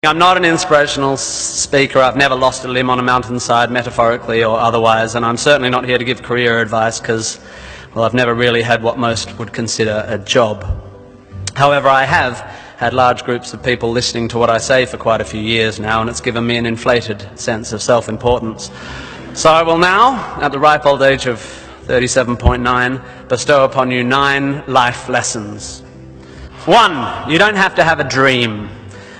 I'm not an inspirational speaker. I've never lost a limb on a mountainside, metaphorically or otherwise, and I'm certainly not here to give career advice because, well, I've never really had what most would consider a job. However, I have had large groups of people listening to what I say for quite a few years now, and it's given me an inflated sense of self-importance. So I will now, at the ripe old age of 37.9, bestow upon you 9 life lessons. 1, you don't have to have a dream.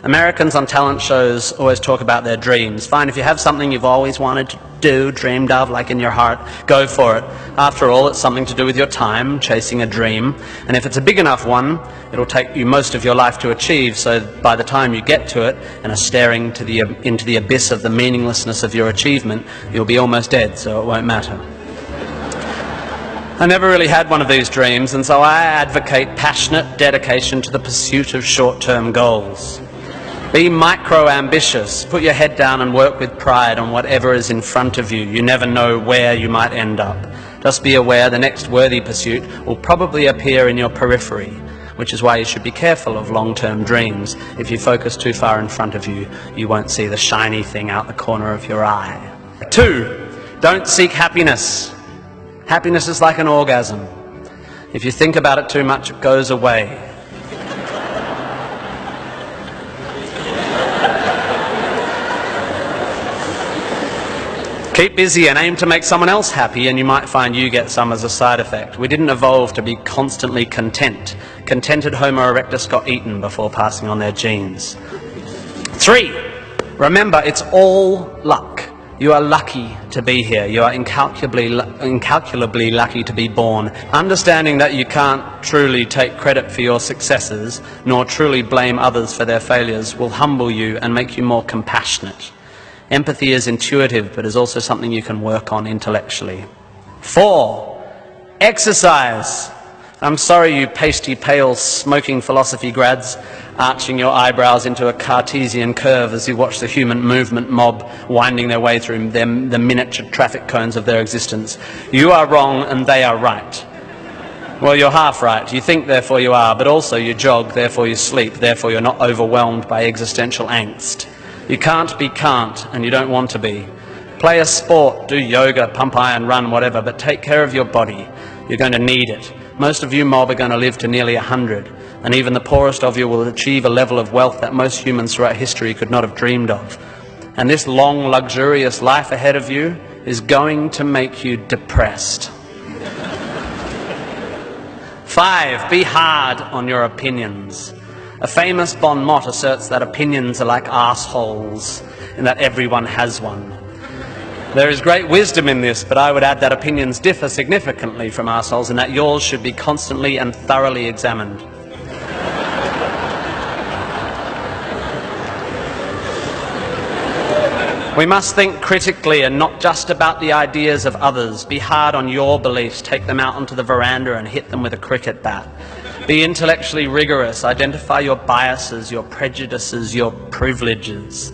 Americans on talent shows always talk about their dreams. Fine, if you have something you've always wanted to do, dreamed of, like in your heart, go for it. After all, it's something to do with your time, chasing a dream. And if it's a big enough one, it'll take you most of your life to achieve, so by the time you get to it and are staring into the abyss of the meaninglessness of your achievement, you'll be almost dead, so it won't matter. I never really had one of these dreams, and so I advocate passionate dedication to the pursuit of short-term goals. Be micro-ambitious. Put your head down and work with pride on whatever is in front of you. You never know where you might end up. Just be aware the next worthy pursuit will probably appear in your periphery, which is why you should be careful of long-term dreams. If you focus too far in front of you, you won't see the shiny thing out the corner of your eye. 2, don't seek happiness. Happiness is like an orgasm. If you think about it too much, it goes away. Keep busy and aim to make someone else happy, and you might find you get some as a side effect. We didn't evolve to be constantly content. Contented Homo erectus got eaten before passing on their genes. 3, remember, it's all luck. You are lucky to be here. You are incalculably lucky to be born. Understanding that you can't truly take credit for your successes, nor truly blame others for their failures, will humble you and make you more compassionate. Empathy is intuitive, but is also something you can work on intellectually. 4, exercise. I'm sorry, you pasty, pale, smoking philosophy grads, arching your eyebrows into a Cartesian curve as you watch the human movement mob winding their way through the miniature traffic cones of their existence. You are wrong and they are right. Well, you're half right. You think, therefore you are, but also you jog, therefore you sleep, therefore you're not overwhelmed by existential angst. You can't be can't, and you don't want to be. Play a sport, do yoga, pump iron, run, whatever, but take care of your body. You're going to need it. Most of you mob are going to live to nearly 100, and even the poorest of you will achieve a level of wealth that most humans throughout history could not have dreamed of. And this long, luxurious life ahead of you is going to make you depressed. 5, be hard on your opinions. A famous bon mot asserts that opinions are like arseholes, and that everyone has one. There is great wisdom in this, but I would add that opinions differ significantly from arseholes, and that yours should be constantly and thoroughly examined. We must think critically and not just about the ideas of others. Be hard on your beliefs. Take them out onto the veranda and hit them with a cricket bat. Be intellectually rigorous. Identify your biases, your prejudices, your privileges.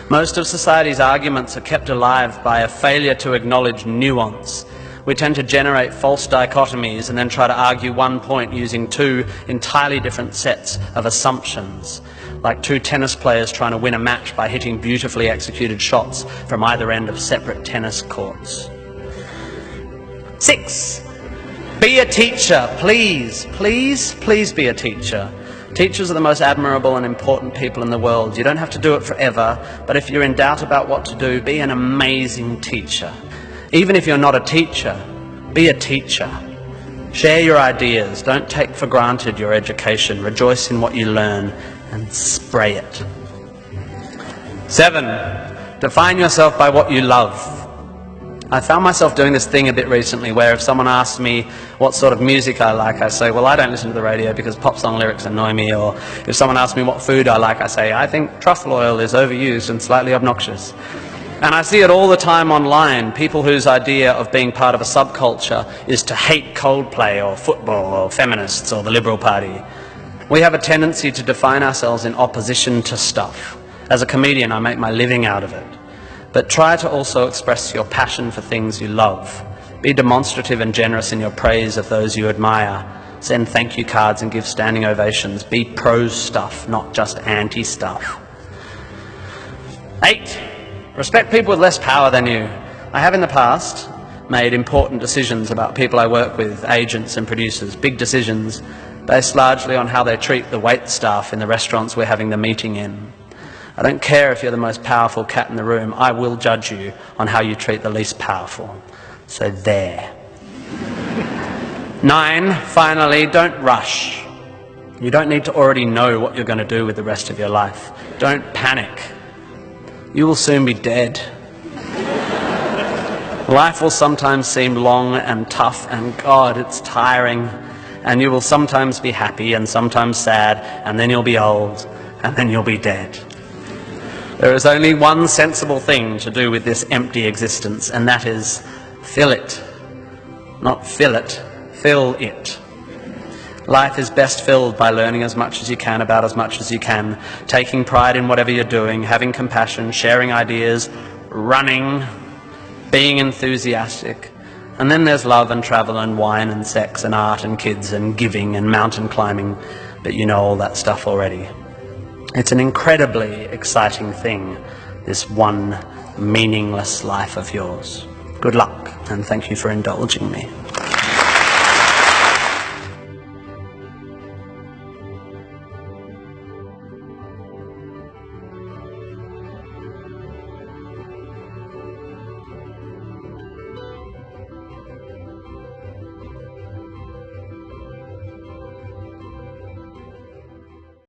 Most of society's arguments are kept alive by a failure to acknowledge nuance. We tend to generate false dichotomies and then try to argue one point using 2 entirely different sets of assumptions, like 2 tennis players trying to win a match by hitting beautifully executed shots from either end of separate tennis courts. 6, be a teacher. Please, please, please be a teacher. Teachers are the most admirable and important people in the world. You don't have to do it forever, but if you're in doubt about what to do, be an amazing teacher. Even if you're not a teacher, be a teacher. Share your ideas. Don't take for granted your education. Rejoice in what you learn and spray it. 7, define yourself by what you love. I found myself doing this thing a bit recently where if someone asks me what sort of music I like, I say, well, I don't listen to the radio because pop song lyrics annoy me. Or if someone asks me what food I like, I say, I think truffle oil is overused and slightly obnoxious. And I see it all the time online, people whose idea of being part of a subculture is to hate Coldplay or football or feminists or the Liberal Party. We have a tendency to define ourselves in opposition to stuff. As a comedian, I make my living out of it. But try to also express your passion for things you love. Be demonstrative and generous in your praise of those you admire. Send thank you cards and give standing ovations. Be pro stuff, not just anti stuff. 8, respect people with less power than you. I have in the past made important decisions about people I work with, agents and producers, big decisions based largely on how they treat the wait staff in the restaurants we're having the meeting in. I don't care if you're the most powerful cat in the room, I will judge you on how you treat the least powerful. So there. 9, finally, don't rush. You don't need to already know what you're going to do with the rest of your life. Don't panic. You will soon be dead. Life will sometimes seem long and tough, and God, it's tiring. And you will sometimes be happy and sometimes sad, and then you'll be old, and then you'll be dead. There is only one sensible thing to do with this empty existence, and that is fill it. Not fill it, fill it. Life is best filled by learning as much as you can about as much as you can, taking pride in whatever you're doing, having compassion, sharing ideas, running, being enthusiastic. And then there's love and travel and wine and sex and art and kids and giving and mountain climbing, but you know all that stuff already. It's an incredibly exciting thing, this one meaningless life of yours. Good luck, and thank you for indulging me.